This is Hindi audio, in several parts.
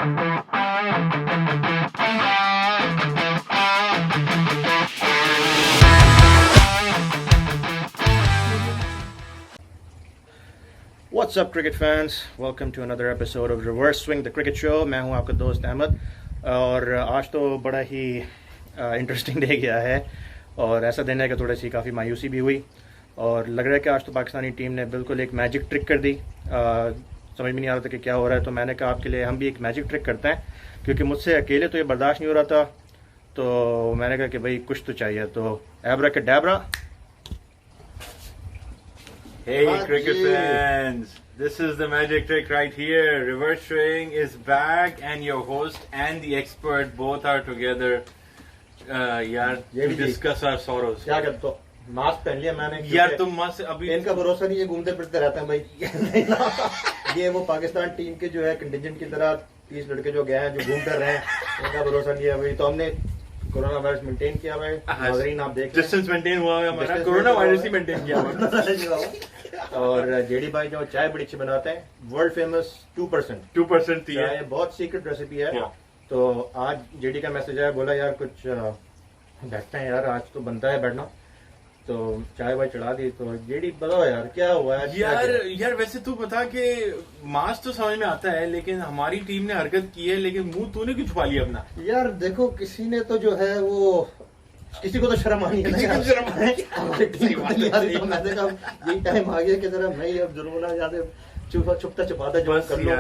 What's up cricket fans? Welcome to another episode of Reverse Swing the Cricket Show. मैं हूं आपका दोस्त अहमद और आज तो बड़ा ही इंटरेस्टिंग डे गया है और ऐसा दिन है कि थोड़ी सी काफ़ी मायूसी भी हुई और लग रहा है कि आज तो पाकिस्तानी टीम ने बिल्कुल एक मैजिक ट्रिक कर दी। समझ में नहीं आ रहा था कि क्या हो रहा है, तो मैंने कहा आपके लिए हम भी एक मैजिक ट्रिक करते हैं क्योंकि मुझसे अकेले तो ये बर्दाश्त नहीं हो रहा था। तो मैंने कहा कि भाई कुछ तो चाहिए, तो एब्राकैडाब्रा। Hey cricket fans, this is the magic trick right here. Reverse swing is back and your host and the expert both are together. यार to discuss our sorrows. क्या करते हो? मास्क पहन लिया मैंने यार तुम मास्क अभी इनका भरोसा नहीं, ये घूमते फिरते रहते हैं भाई। ये वो पाकिस्तान टीम के जो है कंटिजेंट की तरह 30 लड़के जो गए हैं जो घूम कर रहे हैं, इनका भरोसा नहीं है भाई। तो हमने कोरोना वायरस मेंटेन किया हुआ है, नाज़रीन आप देख डिस्टेंस मेंटेन हुआ है हमारा, कोरोना वायरस ही मेंटेन किया हुआ है। और जेडी भाई जो चाय बड़ी अच्छी बनाते हैं, वर्ल्ड फेमस 2% थी चाय, बहुत सीक्रेट रेसिपी है। तो आज जेडी का मैसेज आया, बोला यार कुछ बैठते हैं यार, आज तो बनता है बैठना। तो चाय वाय चढ़ा दी। तो जेडी बताओ यार क्या हुआ है? यार वैसे तू बता कि मास्क तो समझ में आता है लेकिन हमारी टीम ने हरकत की है, लेकिन मुंह तूने क्यों छुपा लिया अपना? यार देखो, किसी ने तो जो है वो, किसी को तो शर्म आनी है, यही टाइम आ गया कि जरा मैं अब जरूर ना ज्यादा छुपता छुपाता जो कर लो।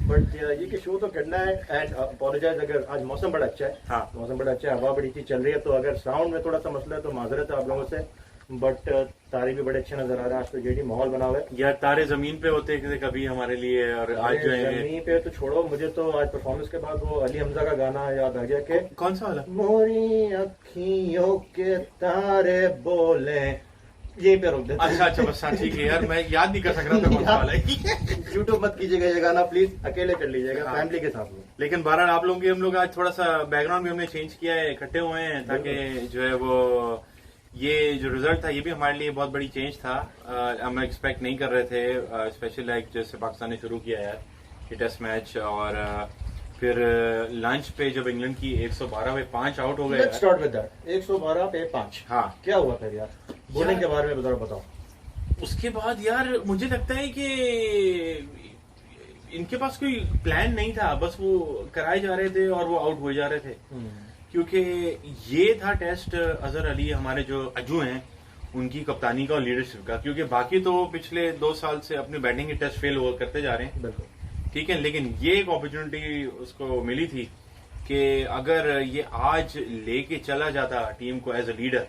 बट ये कि शो तो करना है। एंड अपोलोजाइज अगर आज मौसम बड़ा अच्छा है। हाँ, मौसम बड़ा अच्छा है, हवा बड़ी अच्छी चल रही है, तो अगर साउंड में थोड़ा सा मसला है तो माजरत है आप लोगों से। बट तारे भी बड़े अच्छे नजर आ रहे हैं आज तो। जेडी माहौल बना हुआ है यार, तारे जमीन पे होते हैं कभी हमारे लिए, और आज जो है जमीन पे तो छोड़ो। मुझे तो आज परफॉर्मेंस के बाद वो अली हमजा का गाना याद आ गया कि कौन सा वाला, मोरी अखियों के तारे बोले, यहीं पे रोक देते। अच्छा बस ठीक है यार, मैं याद नहीं कर सक रहा था कौन सा वाला है। यूट्यूब मत कीजिएगा ये गाना प्लीज, अकेले कर लीजिएगा, फैमिली के साथ में। लेकिन बहरहाल आप लोगों की, हम लोग आज थोड़ा सा बैकग्राउंड भी हमने चेंज किया है, इकट्ठे हुए हैं ताकि जो है वो ये जो रिजल्ट था ये भी हमारे लिए बहुत बड़ी चेंज था। हम एक्सपेक्ट नहीं कर रहे थे, स्पेशली लाइक जैसे पाकिस्तान ने शुरू किया यार ये टेस्ट मैच, और फिर लंच पे जब इंग्लैंड की 112 पे 5 आउट हो गए। लेट्स स्टार्ट विद दैट, 112 पे 5। हाँ, क्या हुआ फिर यार? बॉलिंग के बारे में बताओ। उसके बाद यार मुझे लगता है कि इनके पास कोई प्लान नहीं था, बस वो कराए जा रहे थे और वो आउट हो जा रहे थे। क्योंकि ये था टेस्ट अजहर अली हमारे जो अजू हैं उनकी कप्तानी का और लीडरशिप का, क्योंकि बाकी तो पिछले 2 साल से अपने बैटिंग के टेस्ट फेल हुआ करते जा रहे हैं। बिल्कुल ठीक है, लेकिन ये एक अपॉर्चुनिटी उसको मिली थी कि अगर ये आज लेके चला जाता टीम को एज अ लीडर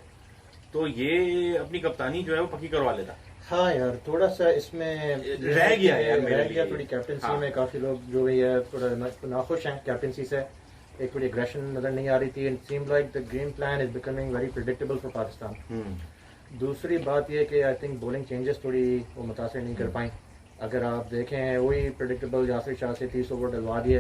तो ये अपनी कप्तानी जो है वो पक्की करवा लेता। हाँ यार, थोड़ा सा इसमें रह गया यार, रह गया थोड़ी कैप्टनसी में। काफी लोग जो भी है थोड़ा नाखुश हैं कैप्टनसी से, एक थोड़ी एग्रेशन नजर नहीं आ रही थी। It seemed like the game plan is becoming very predictable for Pakistan. दूसरी बात यह कि आई थिंक बॉलिंग चेंजेस थोड़ी वो मुतासिर नहीं कर पाई। अगर आप देखें वही प्रेडिक्टेबल यासिर शाह से 30 ओवर डलवा दिए।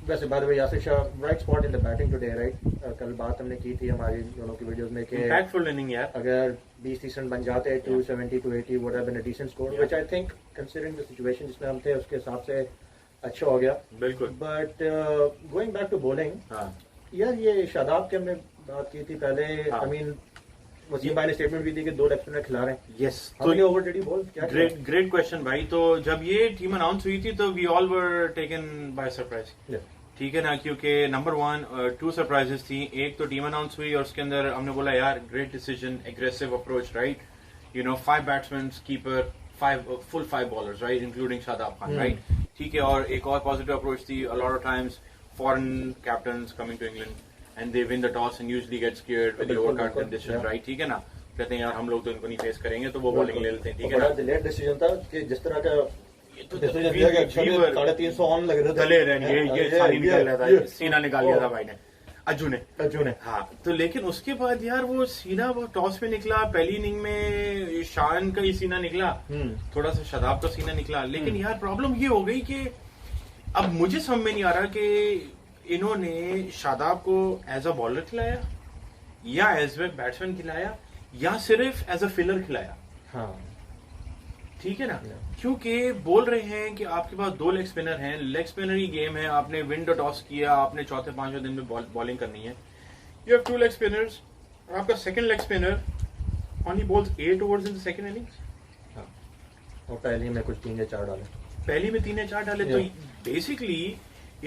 वैसे by the way Yasir Shah right spot in the batting today, right. कल बात हमने की थी हमारी दोनों की वीडियोस में कि इंपैक्टफुल इनिंग यार, अगर 20-30 रन बन जाते 270 to 80 would have been a decent score, which I think considering the situation जिसमें हम थे उसके हिसाब से अच्छा हो गया। बिल्कुल। But going back to bowling, यार ये शादाब की हमने बात की थी पहले। आई मीन वसीम भाई ने स्टेटमेंट भी दी कि 2 लेग स्पिनर खिला रहे हैं। यस, तो ये over did he bowl? Great question भाई। तो जब ये टीम अनाउंस हुई थी तो we all were taken by surprise, ठीक है ना, क्योंकि नंबर 1 2 सरप्राइजेस थी। एक तो टीम अनाउंस हुई और उसके अंदर हमने बोला यार great decision, aggressive approach, right, you know 5 batsman, keeper, 5 bowlers, right, including Shadab Khan, right, ठीक है। और एक और पॉजिटिव अप्रोच थी, a lot of times foreign captains coming to England and they win the toss and usually get scared with the overcast conditions, right, ठीक है ना, कहते हैं यार हम लोग तो इनको नहीं फेस करेंगे तो वो बॉलिंग ले लेते हैं, ठीक है ना। बड़ा डिलेड डिसीजन था कि जिस तरह का 350 ऑन लग रहे थे, ये सानी निकाल लिया था, सीना निकाल लिया था भाई ने, अज्जू ने। हाँ, तो लेकिन उसके बाद यार वो सीना वो टॉस में निकला, पहली इनिंग में शान का ही सीना निकला, थोड़ा सा शादाब का सीना निकला। लेकिन यार प्रॉब्लम ये हो गई कि अब मुझे समझ में नहीं आ रहा कि इन्होंने शादाब को एज अ बॉलर खिलाया या एज ए बैट्समैन खिलाया या सिर्फ एज अ फिलर खिलाया। हाँ, ठीक है ना, क्योंकि बोल रहे हैं कि आपके पास 2 लेग स्पिनर हैं, लेग स्पिनर ही गेम है, आपने विंडो टॉस किया, आपने चौथे पांचवें दिन में बॉलिंग करनी है, यू हैव 2 लेग स्पिनर्स, आपका second leg spinner only balls 8 overs in the second innings, और पहले में कुछ 3 या 4 डाले, पहली में 3 या 4 डाले, तो बेसिकली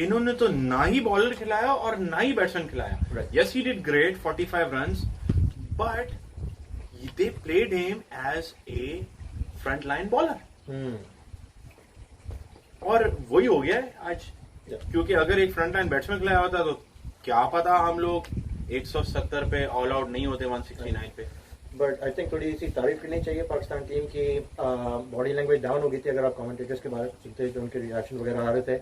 इन्होंने तो ना ही बॉलर खिलाया और ना ही बैट्समैन खिलाया। Yes he did great 45 runs, but they played him as a front line bowler, और वही हो गया है आज। क्योंकि अगर एक फ्रंट लाइन बैट्समैन खिलाया होता तो क्या पता हम लोग 170 पे ऑल आउट नहीं होते 169 पे। बट आई थिंक थोड़ी सी तारीफ करनी चाहिए पाकिस्तान टीम की, बॉडी लैंग्वेज डाउन हो गई थी अगर आप कमेंटेटर्स के बारे में सुनते जो उनके रिएक्शन वगैरह आ रहे थे,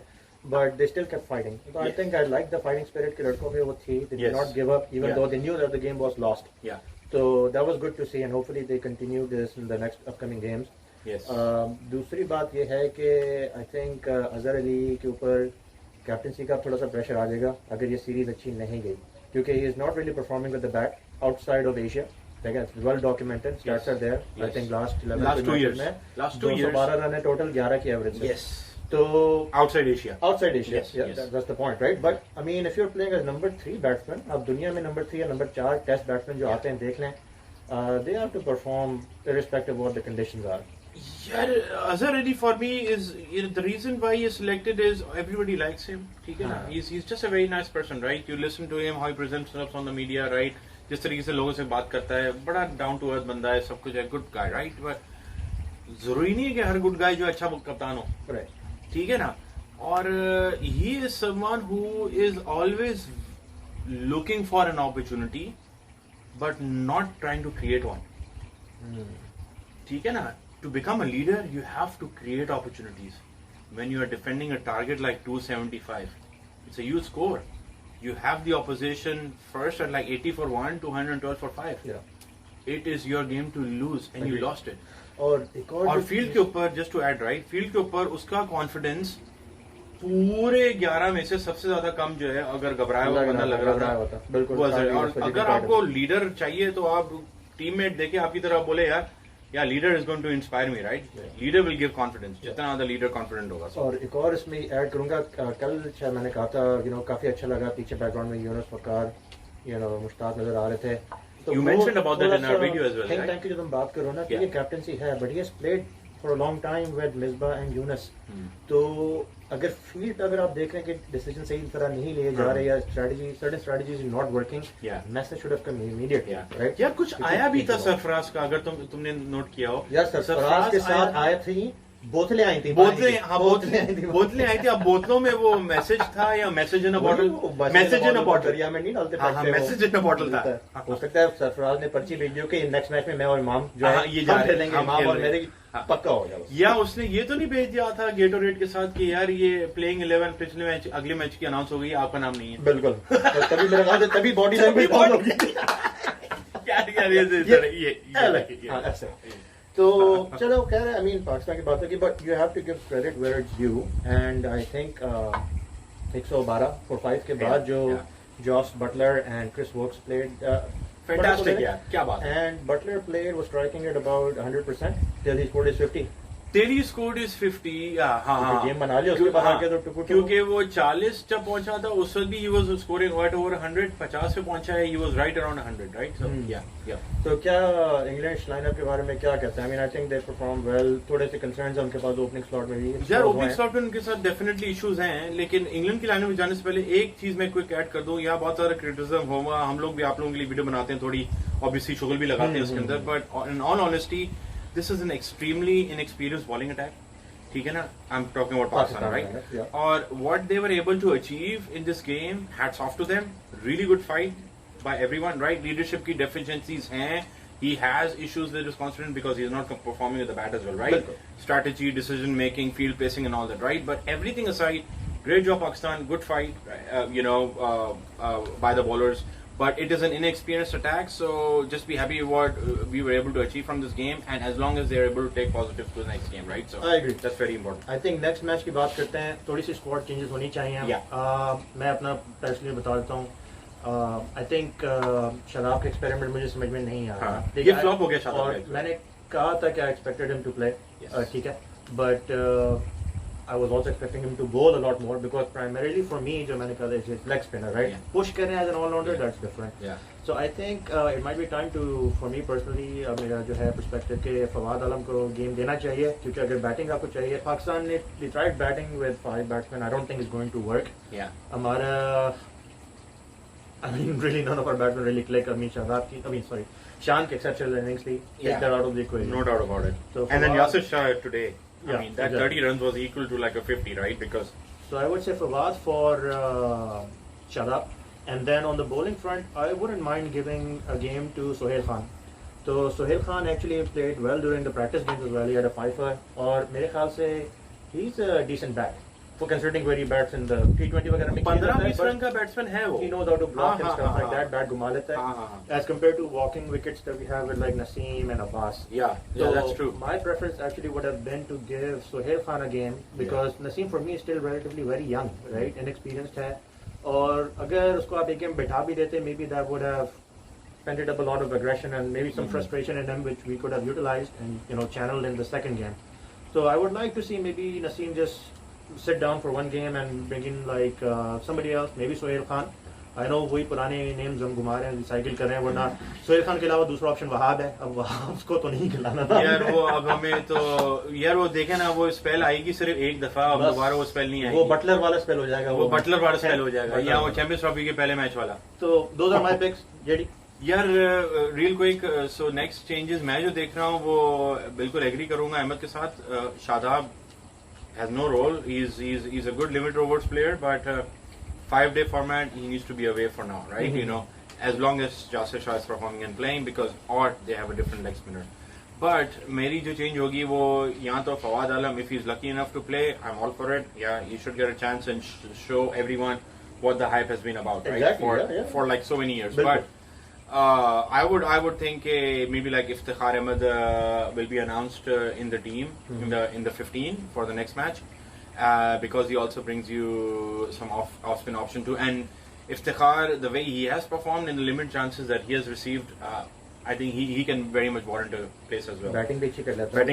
but they still kept fighting. तो I think I like the fighting spirit के लड़कों में वो थी, they did not give up even though they knew that the game was lost. तो that was good to see and hopefully they continue this in the next upcoming games. दूसरी बात ये है कि आई थिंक अजहर अली के ऊपर कैप्टनसी का थोड़ा सा प्रेशर आ जाएगा अगर ये सीरीज अच्छी नहीं गई, क्योंकि he is not really performing with the bat outside of Asia. It's well documented. Stats are there. I think last 2 years में 212 रन है टोटल, 11 की एवरेज है। Yes. तो outside Asia. Yeah, that's the point, right? But I mean, if you're playing as number 3 batsman, अब दुनिया में number 3 या number 4 टेस्ट बैट्समैन जो आते हैं देख लें, they have to perform irrespective of what the conditions are. यार Azhar Ali for me is, the reason why he is selected is everybody likes him. ठीक है ना? He's just a very nice person, right? You listen to him, how he presents himself on the media, right? जिस तरीके से लोगों से बात करता है, बड़ा डाउन टू अर्थ बंदा है, सब कुछ है, गुड गाय, राइट? बट जरूरी नहीं है कि हर गुड गाय जो अच्छा कप्तान हो, ठीक है ना? और he is someone who is always looking for an opportunity but not trying to create one, ठीक है ना? To become a leader you have to create opportunities. When you are defending a target like 275, it's a huge score. You have the opposition first at like 80 for 1, 212 for 5. Yeah. It is your game to lose and you lost it. और फील्ड के ऊपर, just to add, right, field के ऊपर उसका कॉन्फिडेंस पूरे 11 में से सबसे ज्यादा कम जो है, अगर घबराया हुआ बंदा लग रहा था, बिल्कुल। और अगर आपको लीडर चाहिए तो आप टीममेट देखे आपकी तरफ बोले यार leader is going to inspire me, right? Leader will give confidence, जितना ज्यादा लीडर कॉन्फिडेंट होगा। और एक और इसमें ऐड करूंगा, कल शायद मैंने कहा था, काफी अच्छा लगा, पीछे बैकग्राउंड में यूनुस फक्कार, मुश्ताक नजर आ रहे थे। तो you mentioned about that in our video as well, right? Thank you जो तुम बात करो ना, कि ये कैप्टनसी है, but he has played for a long time with Misbah and Yunus. तो अगर फील्ड अगर आप देख रहे हैं कि डिसीजन सही तरह नहीं लिए जा रहे, या strategy certain strategies is not working, message should have come immediately, right? यार कुछ आया भी था सरफराज का, अगर तुमने नोट किया हो। यार सरफराज के साथ आए थे, बोतलें आई थी, बोतलें आई थी। अब बोतलों में वो मैसेज था या मैसेज इन अ बॉटल, मैसेज इन अ बॉटल, या में नहीं डालते, मैसेज इन अ बॉटल था। हो सकता है सरफराज ने पर्ची भेज दी कि नेक्स्ट मैच में मैं और इमाम जो है ये जा रहे हैं, इमाम और मेरे पक्का हो जाएगा। या उसने ये तो नहीं भेज दिया था गेटोरेड के साथ कि यार ये प्लेइंग 11 पिछले मैच, अगले मैच की अनाउंस हो गई, आपका नाम नहीं है। बिल्कुल। तभी मेरे ख्याल से तभी बॉडी लैंग्वेज बंद हो गई। तो चलो खैर, आई मीन पाकिस्तान की बात है कि but you have to give credit where it's due, and I think 112 for 5 के बाद जो Jos Buttler and Chris Woakes played fantastic यार, क्या बात है। And Buttler played was striking at about 100% till he scored his 50. तेरी स्कोर इज 50, हाँ, गेम बना लिया उसके बाद आके तो टुकु, क्योंकि वो 40 जब पहुंचा था उस वक्त भी he was scoring right over 100, 50 पे पहुंचा है, he was right around 100, right? So yeah. तो क्या इंग्लिश लाइनअप के बारे में क्या कहते हैं? I mean I think they perform well, थोड़े से कंसर्न्स हैं उनके पास ओपनिंग स्लॉट में भी। यार ओपनिंग स्लॉट में उनके साथ डेफिनेटली इश्यूज हैं, लेकिन इंग्लैंड की लाइनअप में जाने से पहले एक चीज मैं क्विक ऐड कर दूं, यहाँ बहुत सारा क्रिटिसिज्म होगा, हम लोग भी आप लोगों के लिए वीडियो बनाते हैं, थोड़ी ऑब्वियसली शुगल भी लगाते हैं उसके अंदर, but in all honesty this is an extremely inexperienced bowling attack, ठीक है ना? I am talking about Pakistan, right? और what they were able to achieve in this game, hats off to them, really good fight by everyone, right? Leadership की डेफिशिएंसीज हैं, he has issues with his confidence because he is not performing with the bat as well, right? Strategy, decision making, field placing and all that, right? But everything aside, great job Pakistan, good fight, by the bowlers, but it is an inexperienced attack, so just be happy with what we were able to achieve from this game, and as long as they are able to take positives to the next game, right? So I agree, that's very important. I think next match की बात करते हैं, थोड़ी सी स्क्वाड चेंजेस होनी चाहिए। मैं अपना पर्सनली बता देता हूँ, आई थिंक शादाब का एक्सपेरिमेंट मुझे समझ में नहीं आ रहा, ये फ्लॉप हो गया शादाब, और मैंने कहा था कि I expected him to play, ठीक है, but I was also expecting him to bowl a lot more because primarily for me, जो मैंने कहा is leg spinner, right? Push करना as an all-rounder, that's different. So I think it might be time to, for me personally, मेरा जो है perspective के फवाद आलम को game देना चाहिए, क्योंकि अगर batting आपको चाहिए, पाकिस्तान ने they tried batting with 5 batsmen, I don't think it's going to work. हमारा, I mean really none of our batsmen really click. Shan की exceptional innings थी, take that out of the equation. No doubt about it. So and then Yasir Shah today. Yeah, I mean, that exactly. 30 runs was equal to like a 50, right? Because so I would say Fawad for Shadab, and then on the bowling front, I wouldn't mind giving a game to Sohail Khan. So Sohail Khan actually played well during the practice games as well. He had a 5-4, और मेरे ख्याल से he's a decent bat for considering where he bats in the T20 वगैरह में. 15-20 रन का बैट्समैन है वो. He knows how to block and stuff like that. Bat घुमा लेता है. As compared to walking wickets that we have with like Naseem and Abbas. Yeah, that's true. My preference actually would have been to give Sohail Khan a game because Naseem for me is still relatively very young, right? Inexperienced है. और अगर उसको आप एक गेम बैठा भी देते, maybe that would have vented up a lot of aggression and maybe some frustration in him, which we could have utilized and channeled in the second game. So I would like to see maybe Naseem just sit down for one game and bring in like somebody else, maybe Sohail Khan. I know वही पुराने names हम घुमा रहे हैं, रिसाइकिल कर रहे हैं, वरना सोहेल खान के अलावा दूसरा ऑप्शन वहाब है. अब वहाब उसको तो नहीं खिलाना था यार. वो अब हमें तो यार वो देखे ना, वो स्पेल आएगी सिर्फ एक दफा, अब दोबारा वो स्पेल नहीं आएगी. वो बटलर वाला स्पेल हो जाएगा. वो बटलर वाला स्पेल हो जाएगा, या वो चैंपियंस ट्रॉफी के पहले मैच वाला. तो those are my picks. जेडी यार real quick. So next changes मैं जो देख रहा हूँ वो बिल्कुल एग्री करूंगा अहमद के साथ. Shadab has no role. He's a good limited overs player, but 5-day format he needs to be away for now, right? You know, as long as Yasir Shah is performing and playing, because or they have a different leg spinner. But मेरी जो change होगी वो यहाँ तो फवाद आलम, if he's lucky enough to play, I'm all for it. Yeah, he should get a chance and show everyone what the hype has been about, right? Exactly, For like so many years. Bilkul. But I would think maybe like Iftikhar Ahmed will be announced in the team in the 15 for the next match, because he also brings you some off spin option too. And Iftikhar, the way he has performed in the limited chances that he has received, I think he can very much warrant a place as well. Batting भी अच्छी कर लेता है.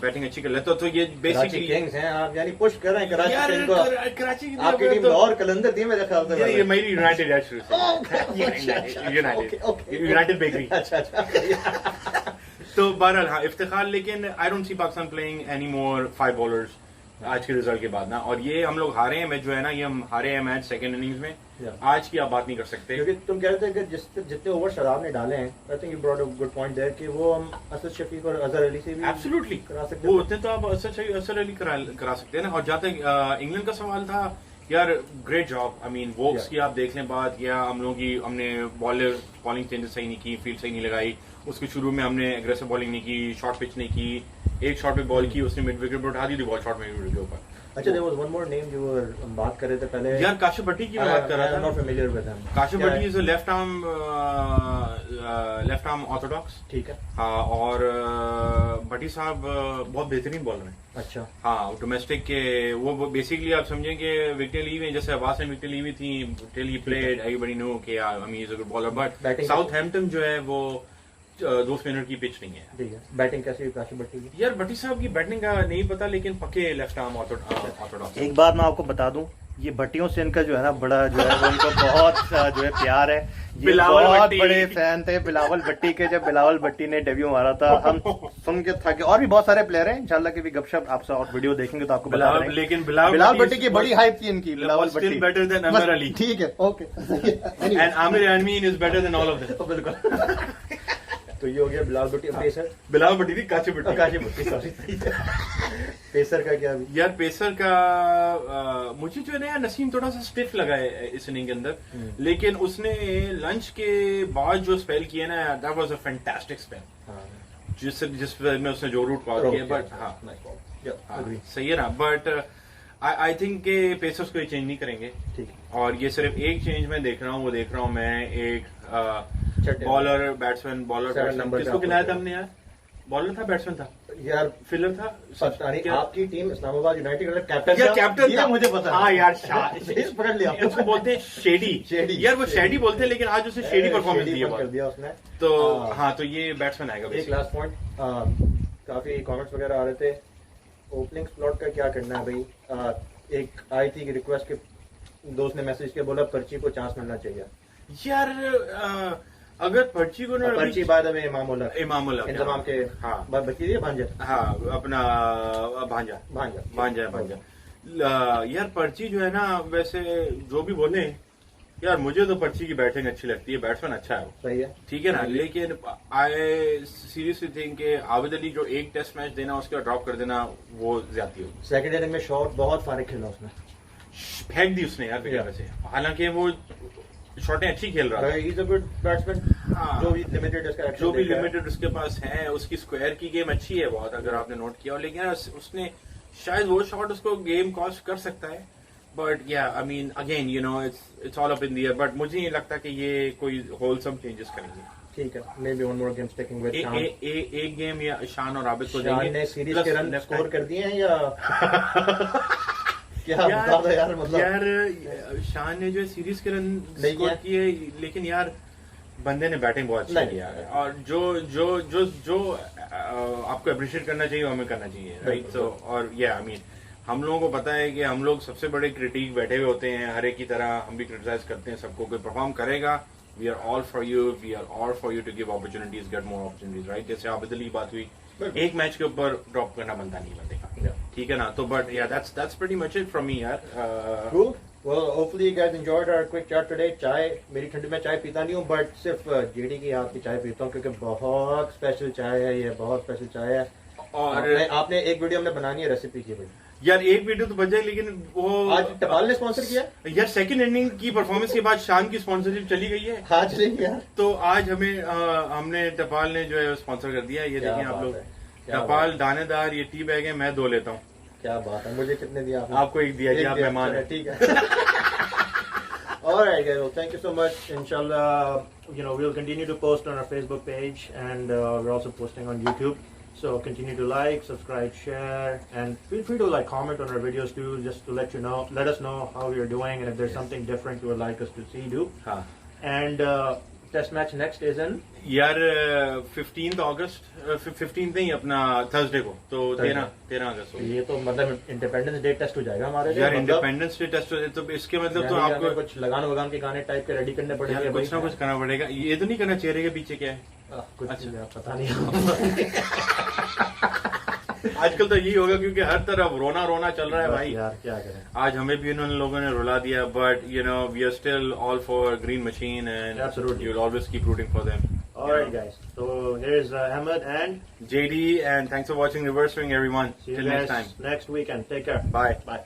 बैटिंग अच्छी कर लेता है. तो ये बेसिकली किंग्स हैं आप, यानी पुश कर रहे हैं कराची टीम को. कराची की आपकी टीम लाहौर कलंदर थी मेरे ख्याल से. ये मेरी यूनाइटेड है शुरू से. United bakery. अच्छा. तो बहरहाल हाँ इफ्तिखार, लेकिन I don't see Pakistan playing any more 5 bowlers आज के रिजल्ट के बाद ना. और ये हम लोग हारे हैं मैच जो है ना, ये हम हारे हैं मैच सेकंड इनिंग्स में. आज की आप बात नहीं कर सकते, क्योंकि तुम कह रहे थे कि जितने ओवर शराब ने डाले हैं, I think you brought a good point there कि वो हम असद शफीक और अजहर अली से भी एब्सोल्युटली करा सकते वो होते तो आप असद अली करा सकते हैं ना. और जहाँ तक इंग्लैंड का सवाल था, यार great job. I mean Woakes की आप देख लें बात, या हम लोगों की हमने बॉलिंग चेंजेस सही नहीं की, फील्ड सही नहीं लगाई. उसके शुरू में हमने एग्रेसिव बॉलिंग नहीं की, शॉर्ट पिच नहीं की. एक शॉट पे बॉल की, उसने मिड विकेट पर उठा दी थी बॉल शॉट में के ऊपर. अच्छा, there was one more name जो बात कर रहे थे पहले. यार काशिफ भट्टी की बात कर रहा था. not familiar with him. Kashif Bhatti is left arm Orthodox. ठीक है. हाँ, और भट्टी साहब बहुत बेहतरीन बॉलर हैं. अच्छा. हाँ, डोमेस्टिक के वो बेसिकली आप समझें कि विकेट ली हुई, जैसे अब्बास ने विकेट ली हुई थी till he played, everybody know कि I mean is a good bowler. But Southampton जो है वो 2 स्पिनर की पिच नहीं है. ठीक है. बैटिंग कैसी काशिफ भट्टी की? यार भट्टी साहब की बैटिंग का नहीं पता, लेकिन पक्के लेफ्ट आर्म ऑर्थोडॉक्स. एक बात मैं आपको बता दूं, ये भट्टियों से इनका जो है ना बड़ा जो है वो इनको बहुत जो है प्यार है. ये बहुत बड़े फैन थे बिलावल भट्टी के. जब बिलावल भट्टी ने डेब्यू मारा था हम सुन के थके. और भी बहुत सारे प्लेयर हैं, इंशाल्लाह की भी गपशप आपसे और वीडियो देखेंगे तो आपको बता रहे हैं. लेकिन बिलावल भट्टी की बड़ी हाइप थी इनकी. Bilawal Bhatti better than Amar Ali. ठीक है, okay. And Aamir Amin is better than all of them. बिल्कुल. तो ये हो गया बिलावल भट्टी. पेसर बिलावल भट्टी थी, काशिफ भट्टी. सॉरी. पेसर का क्या अभी? यार पेसर का मुझे जो है ना नसीम थोड़ा सा स्टिफ लगा है इस इनिंग के अंदर. लेकिन उसने लंच के बाद जो स्पेल किया ना, that was a fantastic spell. जिसमें उसने जो रूट कॉल किया. बट हाँ सही है ना. बट आई थिंक के पेसर्स को ये चेंज नहीं करेंगे. ठीक है. और ये सिर्फ एक चेंज मैं देख रहा हूँ, वो देख रहा हूँ मैं एक बॉलर बैट्समैन. किसको खिलाया था हमने यार? बॉलर था बैट्समैन था? यार फिलर था पता नहीं, क्या? आपकी टीम इस्लामाबाद यूनाइटेड का कैप्टन यार कैप्टन ये था मुझे पता हाँ है। यार पकड़ लिया उसको बोलते हैं शेडी शेडी। यार वो शेडी बोलते हैं लेकिन आज उसे शेडी परफॉर्मेंस दी है कर बहुत। दिया उसने। तो हाँ। हाँ तो ये बैट्समैन आएगा एक basically। लास्ट पॉइंट, काफी कमेंट्स वगैरह आ रहे थे, ओपनिंग स्लॉट का क्या करना है भाई? एक आई थी रिक्वेस्ट के, दोस्त ने मैसेज के बोला पर्ची को चांस मिलना चाहिए। यार अगर पर्ची को ना पर्ची बाद में इमामुल इंतजाम के हाँ बची है भांजा हाँ अपना भांजा भांजा भांजा भांजा यार पर्ची जो है ना वैसे जो भी बोले यार मुझे तो पर्ची की बैटिंग अच्छी लगती है, बैट्समैन अच्छा है वो, सही है। ठीक है ना, लेकिन आई सीरियसली थिंक कि आबिद अली जो एक टेस्ट मैच देना उसके बाद ड्रॉप कर देना वो ज्यादा होगी। सेकंड इनिंग में शॉट बहुत फारिग खेला उसने, फेंक दी उसने यार विकेट से, हालांकि वो शॉटें अच्छी खेल रहा था। इज अ गुड बैट्समैन, हाँ। जो भी लिमिटेड उसका जो भी लिमिटेड उसके पास है, उसकी स्क्वायर की गेम अच्छी है बहुत, अगर आपने नोट किया हो, लेकिन यार उसने शायद वो शॉट उसको गेम कॉस्ट कर सकता है, बट या I mean again you know it's all up in the air, but मुझे नहीं लगता कि ये कोई होलसम चेंजेस करेंगे। ठीक है, may be one more game sticking with शान। एक गेम या शान और आबिद को शान देंगे, ने सीरीज Plus के रन left स्कोर hand। कर दिए हैं या क्या बता दो यार, मतलब यार शान ने जो सीरीज के रन नहीं स्कोर किया। किए, लेकिन यार बंदे ने बैटिंग बहुत अच्छी नहीं, किया है, और जो जो जो जो आपको अप्रिशिएट करना चाहिए वो हमें करना चाहिए, राइट। तो और या आई मीन हम लोगों को पता है कि हम लोग सबसे बड़े क्रिटिक बैठे हुए होते हैं, हर एक की तरह हम भी क्रिटिसाइज करते हैं सबको, कोई परफॉर्म करेगा we are all for you, we are all for you to give opportunities, get more opportunities, right. जैसे आबिद अली की बात हुई, एक मैच के ऊपर ड्रॉप करना बनता नहीं बंदे का, ठीक है ना। तो बट या that's pretty much it from me यार। Cool. Well, hopefully you guys enjoyed our quick chat today. चाय, मेरी ठंडी में चाय पीता नहीं हूँ, बट सिर्फ जेडी की हाथ की चाय पीता हूँ क्योंकि बहुत स्पेशल चाय है ये, बहुत स्पेशल चाय है। और आपने एक वीडियो हमने बनानी है रेसिपी की भाई, यार एक वीडियो तो बच जाए, लेकिन वो आज टपाल ने स्पॉन्सर किया। यार सेकंड इनिंग की परफॉर्मेंस के बाद शान की स्पॉन्सरशिप चली गई है, हाँ चलेगी यार। तो आज हमें हमने टपाल ने जो है स्पॉन्सर कर दिया है। ये क्या देखिए आप बात लोग, है, क्या टपाल बात दानेदार, ये टी बैग है, मैं 2 लेता हूँ। क्या बात है, मुझे कितने दिया आपने? आपको एक दिया जी, आप मेहमान है। ठीक है। Alright guys, well thank you so much. Inshallah, you know, we'll continue to post on our Facebook page, and we're also posting on YouTube. So continue to like, subscribe, share, and feel free to like comment on our videos too, just to let us know how we are doing, and if there's something different you would like us to see do. हाँ And test match next is in यार 15 अगस्त, 15 नहीं अपना थर्सडे को, तो 13 अगस्त को। ये तो मतलब इंडिपेंडेंस डे टेस्ट हो जाएगा हमारे लिए। यार मतलब इंडिपेंडेंस डे टेस्ट हो जाए तो इसके मतलब तो यानी आपको हमें कुछ लगान वगान के गाने टाइप के रेडी करने पड़ेंगे यार कुछ ना भाई। कुछ करना पड़ेगा। ये तो नहीं करना चेहरे के पीछे क्या है, कुछ अच्छा। पता नहीं। आजकल तो यही होगा क्योंकि हर तरफ रोना रोना चल रहा है भाई। यार क्या करें, आज हमें भी उन्होंने लोगों ने रुला दिया, but you know we are still all for green machine and Absolutely. You will always keep rooting for them. Alright guys, so here's Ahmed and JD, and thanks for watching Reverse Swing everyone. see you Till next guys time. next weekend. Take care. Bye. Bye.